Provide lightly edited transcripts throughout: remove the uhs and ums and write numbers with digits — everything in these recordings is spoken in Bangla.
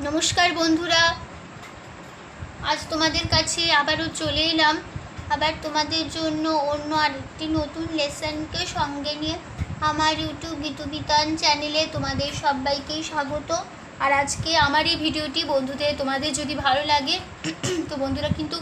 নমস্কার বন্ধুরা, আজ তোমাদের কাছে আবারও চলে এলাম আবার তোমাদের জন্য অন্য আরেকটি নতুন লেসনকে সঙ্গে নিয়ে। আমার ইউটিউব গীতবিতান চ্যানেলে তোমাদের সবাইকেই স্বাগত। আর আজকে আমার এই ভিডিওটি বন্ধুদের তোমাদের যদি ভালো লাগে তো বন্ধুরা কিন্তু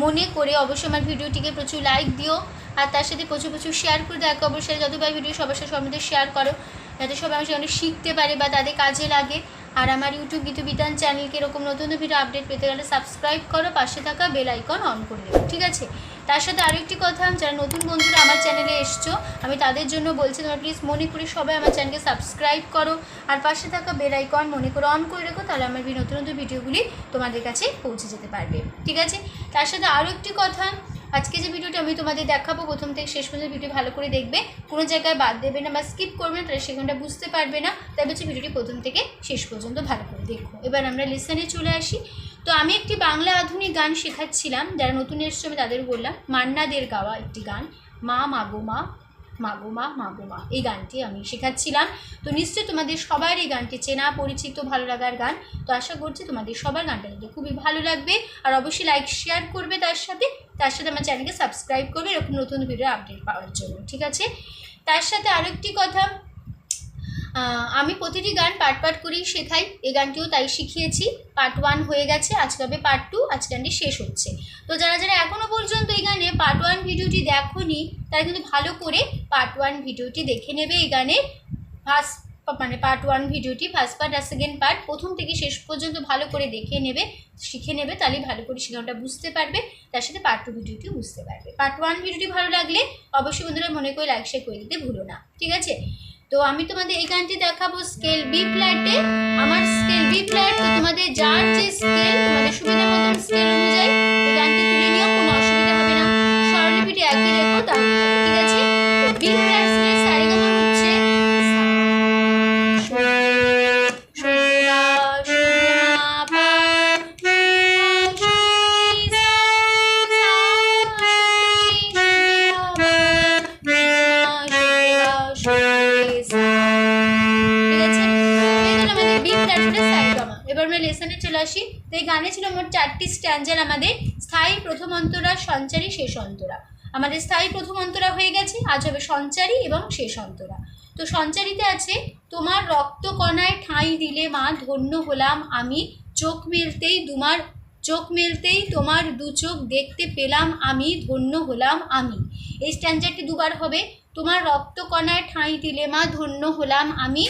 মনে করে অবশ্যই আমার ভিডিওটিকে প্রচুর লাইক দিও, আর তার সাথে প্রচুর প্রচুর শেয়ার করে দেখো। অবশ্যই যতবার ভিডিও সবার সাথে সবার শেয়ার করো, যাতে সবাই আমার সঙ্গে শিখতে পারে বা তাদের কাজে লাগে। আর আমার ইউটিউব গীতবিতান চ্যানেলকে এরকম নতুন ভিডিও আপডেট পেতে গেলে সাবস্ক্রাইব করো, পাশে থাকা বেল আইকন অন করে দেবো, ঠিক আছে? তার সাথে আরও একটি কথা, যারা নতুন বন্ধুরা আমার চ্যানেলে এসছো আমি তাদের জন্য বলছি, তোমরা প্লিজ মনে করে সবাই আমার চ্যানেলকে সাবস্ক্রাইব করো আর পাশে থাকা বেল আইকন মনে করে অন করে রেখো, তাহলে আমার নতুন নতুন ভিডিওগুলি তোমাদের কাছে পৌঁছে যেতে পারবে, ঠিক আছে? তার সাথে আরও একটি কথা, আজকে যে ভিডিওটা আমি তোমাদের দেখাবো প্রথম থেকে শেষ পর্যন্ত ভিডিও ভালো করে দেখবে, কোনো জায়গায় বাদ দেবে না বা স্কিপ করবে না, তাহলে সেখানটা বুঝতে পারবে না। তাই বলছি ভিডিওটি প্রথম থেকে শেষ পর্যন্ত ভালো করে দেখো। এবার আমরা লেসনে চলে আসি। তো আমি একটি বাংলা আধুনিক গান শেখাচ্ছিলাম, যারা নতুন এসছে আমি তাদের বললাম, মান্না দের গাওয়া একটি গান, মা মাগো মা মাগো মা মাগো মা, এই গানটি আমি শেখাচ্ছিলাম। তো নিশ্চয়ই তোমাদের সবার এই গানটি চেনা পরিচিত ভালো লাগার গান। তো আশা করছি তোমাদের সবার গানটা দেখতে খুবই ভালো লাগবে, আর অবশ্যই লাইক শেয়ার করবে, তার সাথে আমার চ্যানেলকে সাবস্ক্রাইব করবে এরকম নতুন ভিডিও আপডেট পাওয়ার জন্য, ঠিক আছে? তার সাথে আরেকটি কথা, আমি প্রতিটি গান পার্ট করেই শেখাই। এই গানটিও তাই শিখিয়েছি। পার্ট 1 হয়ে গেছে, আজকে হবে পার্ট 2, আজকে গানটি শেষ হচ্ছে। তো যারা এখনও পর্যন্ত এই গানে পার্ট 1 ভিডিওটি দেখোনি, তারা কিন্তু ভালো করে পার্ট 1 ভিডিওটি দেখে নেবে। এই গানের পার্ট 1 ভিডিওটি ফার্স্ট পার্ট আর সেকেন্ড পার্ট প্রথম থেকে শেষ পর্যন্ত ভালো করে দেখে নেবে, শিখে নেবে, তাহলে ভালো করে শেখানোটা বুঝতে পারবে, তার সাথে পার্ট 2 ভিডিওটিও বুঝতে পারবে। পার্ট 1 ভিডিওটি ভালো লাগলে অবশ্যই বন্ধুরা মনে করে লাইক শেয়ার করে দিতে ভুলো না, ঠিক আছে? তো আমি তোমাদের এই গানটি দেখাবো স্কেল বি ফ্ল্যাটে। আমার স্কেল বি ফ্ল্যাট, তো তোমাদের যার যে স্কেল তোমাদের সুবিধা মতন স্কেল অনুযায়ী এই গানটি তুলে নিও, কোনো অসুবিধা হবে না। স্বরলিপিটি একই রেখো, তাহলে ঠিক আছে? তো বি ফ্ল্যাট স্কেল সারেগামা হচ্ছে লেসনে চলে আসি। তো এই গানে ছিল মোট 4টি স্ট্যান্জার আমাদের, স্থায়ী প্রথম অন্তরা, সঞ্চারী, শেষ অন্তরা। আমাদের স্থায়ী প্রথম অন্তরা হয়ে গেছে, আজ হবে সঞ্চারী এবং শেষ অন্তরা। তো সঞ্চারীতে আছে, তোমার রক্ত কণায় ঠাঁই দিলে মা ধন্য হলাম আমি, চোখ মেলতেই তোমার দু চোখ দেখতে পেলাম আমি, ধন্য হলাম আমি। এই স্ট্যান্জারটি দুবার হবে, তোমার রক্ত কণায় ঠাঁই দিলে মা ধন্য হলাম আমি,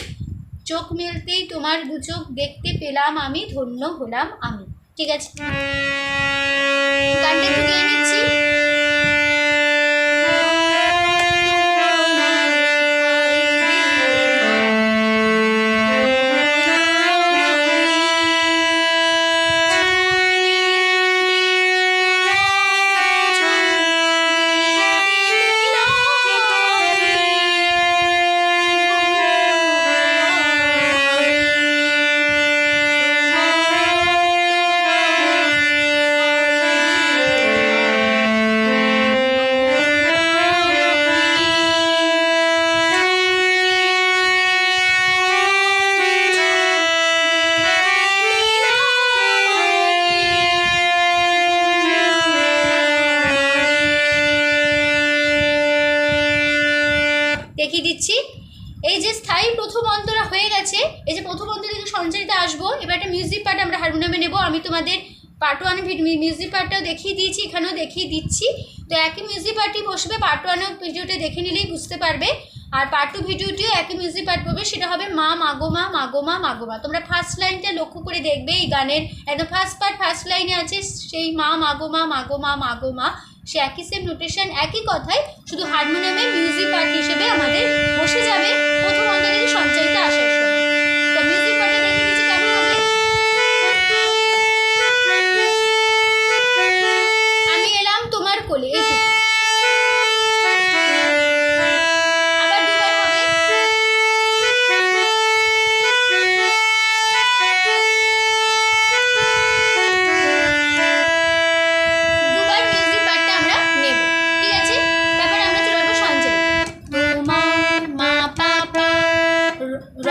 চোখ মেলতেই তোমার দু চোখ দেখতে পেলাম আমি, ধন্য হলাম আমি, ঠিক আছে? গানটা একটু গেয়ে নিচ্ছি। দেখিয়ে দিচ্ছি। এই যে স্থায়ী প্রথম অন্তরা হয়ে গেছে, এই যে প্রথম অন্তরা থেকে সঞ্চারিতে আসবো। এবার একটা মিউজিক পার্ট আমরা হারমোনিয়ামে নেব। আমি তোমাদের পার্ট 1 মিউজিক পার্টটাও দেখিয়ে দিয়েছি, এখানেও দেখিয়ে দিচ্ছি। তো একই মিউজিক পার্টই বসবে, পার্ট 1 ভিডিওটা দেখে নিলেই বুঝতে পারবে। আর পার্ট 2 ভিডিওটিও একই মিউজিক পার্ট পাবে, সেটা হবে মা মাগো মা মাগো মা মাগো মা। তোমরা ফার্স্ট লাইনটা লক্ষ্য করে দেখবে, এই গানের একদম ফার্স্ট পার্ট ফার্স্ট লাইনে আছে সেই মা মাগো মা মাগো মা মাগো মা, সে একই সেম নোটেশন, একই কথাই, শুধু হারমোনিয়ামে মিউজিক পার্ট হিসেবে আমাদের বসে যাবে প্রথম অন্তরা থেকে সঞ্চারিতে আসার সময়। তো মিউজিক পার্টটা দেখে নিচ্ছি কেমন হবে। আমি এলাম তোমার কোলে, এইটুকু। আবার দুবার হবে। দুবার মিউজিক পার্টটা আমরা নেব, ঠিক আছে? তারপর আমরা চলে যাবো সঞ্চারিতে। তোমার মা পাপা র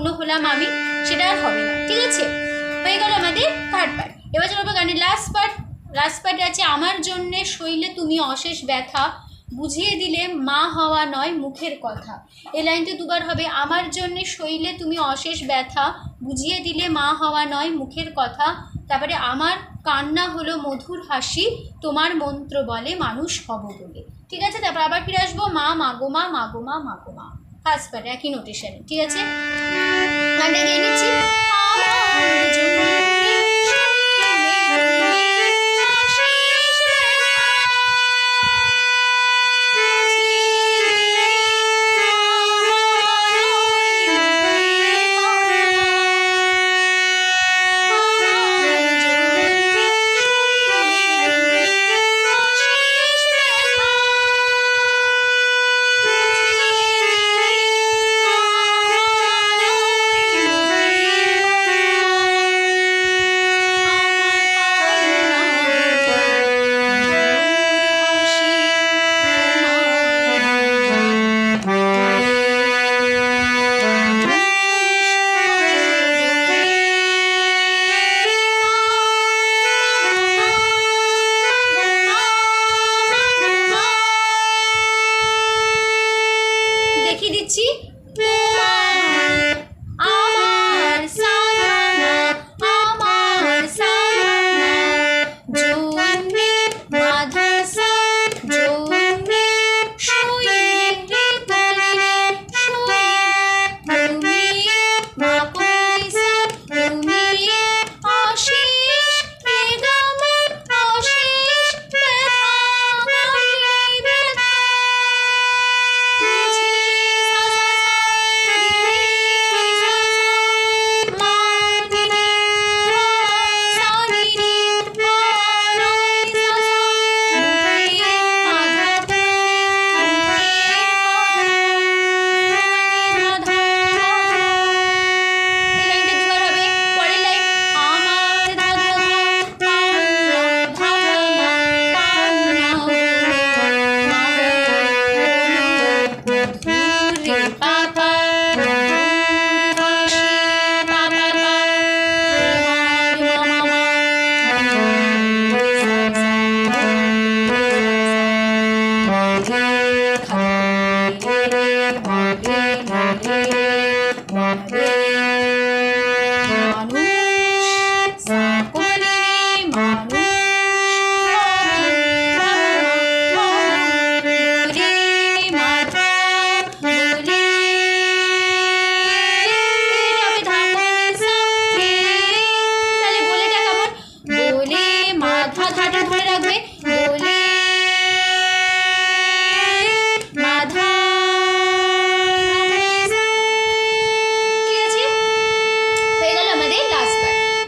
অন্য হলাম আমি, সেটা আর হবে না। ঠিক আছে, হয়ে গেল আমাদের থার্ড পার্ট। এবার চলো গানের লাস্ট পার্ট। লাস্ট পার্টে আছে আমার জন্যে সইলে তুমি অশেষ ব্যথা, বুঝিয়ে দিলে মা হওয়া নয় মুখের কথা। এই লাইনটা দুবার হবে, আমার জন্যে সইলে তুমি অশেষ ব্যথা, বুঝিয়ে দিলে মা হওয়া নয় মুখের কথা। তারপরে আমার কান্না হলো মধুর হাসি, তোমার মন্ত্র বলে মানুষ হব বলে। ঠিক আছে, তারপর আবার ফিরে আসবো, মা মাগো মা মাগো মা মাগো মা, ফার্স্ট পার্ট একই নোটেশনে। ঠিক আছে, গানটা গিয়ে নিচ্ছি। আমার জন্যে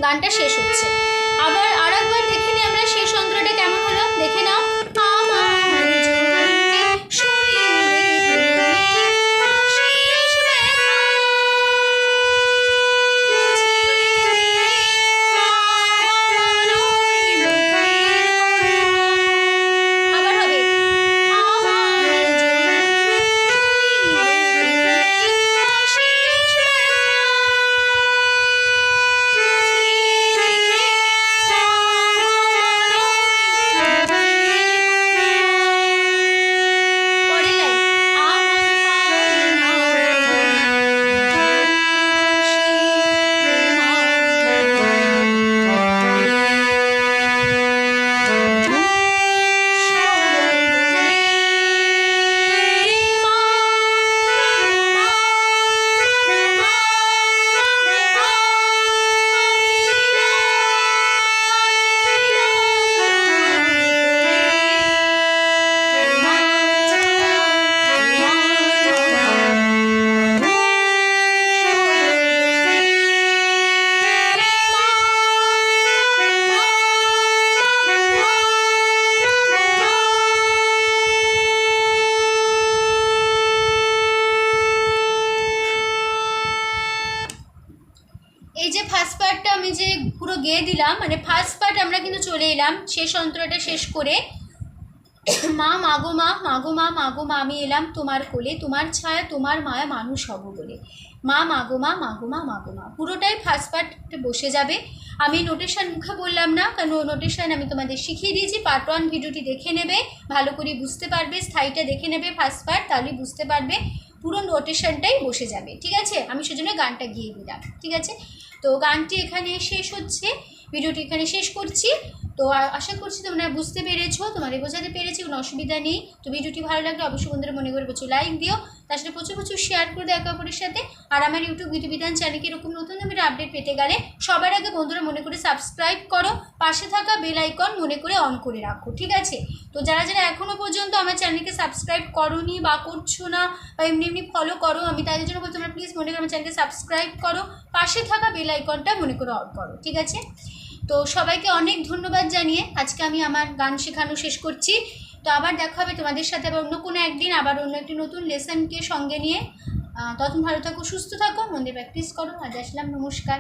গানটা শেষ হচ্ছে। আবার আরেকবার দেখে নিই আমরা শেষ অন্তরাটা কেমন হলো, দেখে নাও। আমার জন্যে সইলে তুমি অশেষ ব্যথা, আবার হবে আমার জন্যে অশেষ এই যে ফার্স্ট পার্টটা আমি যে পুরো গেয়ে দিলাম, মানে ফার্স্ট পার্ট আমরা কিন্তু চলে এলাম শেষ অন্তরাটা শেষ করে। মা মাগো মা মাগো মা মাগো মা আমি এলাম তোমার কোলে, তোমার ছায়া তোমার মায়া মানুষ হব বলে। মা মাগো মা মাগো মা মাগো মা, পুরোটাই ফার্স্ট পার্টে বসে যাবে। আমি নোটেশন মুখে বললাম না, কারণ নোটেশন আমি তোমাদের শিখিয়ে দিয়েছি। পার্ট 1 ভিডিওটি দেখে নেবে, ভালো করে বুঝতে পারবে, স্থায়ীটা দেখে নেবে ফার্স্ট পার্ট, তাহলে বুঝতে পারবে। পুরো নোটেশনটাই বসে যাবে, ঠিক আছে? আমি সেজন্য গানটা গিয়ে দিলাম, ঠিক আছে? তো গানটি এখানে শেষ হচ্ছে, ভিডিওটি এখানে শেষ করছি। তো আশা করছি তোমরা বুঝতে পেরেছো, তোমাদের বোঝাতে পেরেছি, কোনো অসুবিধা নেই। তো ভিডিওটি ভালো লাগলে অবশ্যই বন্ধুরা মনে করে প্রচুর লাইক দিও, তার সাথে প্রচুর প্রচুর শেয়ার করে দেয় একে অপরের সাথে। আর আমার ইউটিউব বিধিবিধান চ্যানেলকে এরকম নতুন নতুন আপডেট পেতে গেলে সবার আগে বন্ধুরা মনে করে সাবস্ক্রাইব করো, পাশে থাকা বেল আইকন মনে করে অন করে রাখো, ঠিক আছে? তো যারা যারা এখনও পর্যন্ত আমার চ্যানেলকে সাবস্ক্রাইব করোনি বা করছো না বা এমনি এমনি ফলো করো, আমি তাদের জন্য বলছি তোমরা প্লিজ মনে করে আমার চ্যানেলকে সাবস্ক্রাইব করো, পাশে থাকা বেল আইকনটা মনে করে অন করো, ঠিক আছে? তো সবাইকে অনেক ধন্যবাদ জানিয়ে আজকে আমি আমার গান শেখানো শেষ করছি। তো আবার দেখা হবে তোমাদের সাথে আবার অন্য কোনো একদিন, আবার অন্য একটি নতুন লেসনকে সঙ্গে নিয়ে। তখন ভালো থাকো, সুস্থ থাকো, মন দিয়ে প্র্যাকটিস করো। আজ আসলাম, নমস্কার।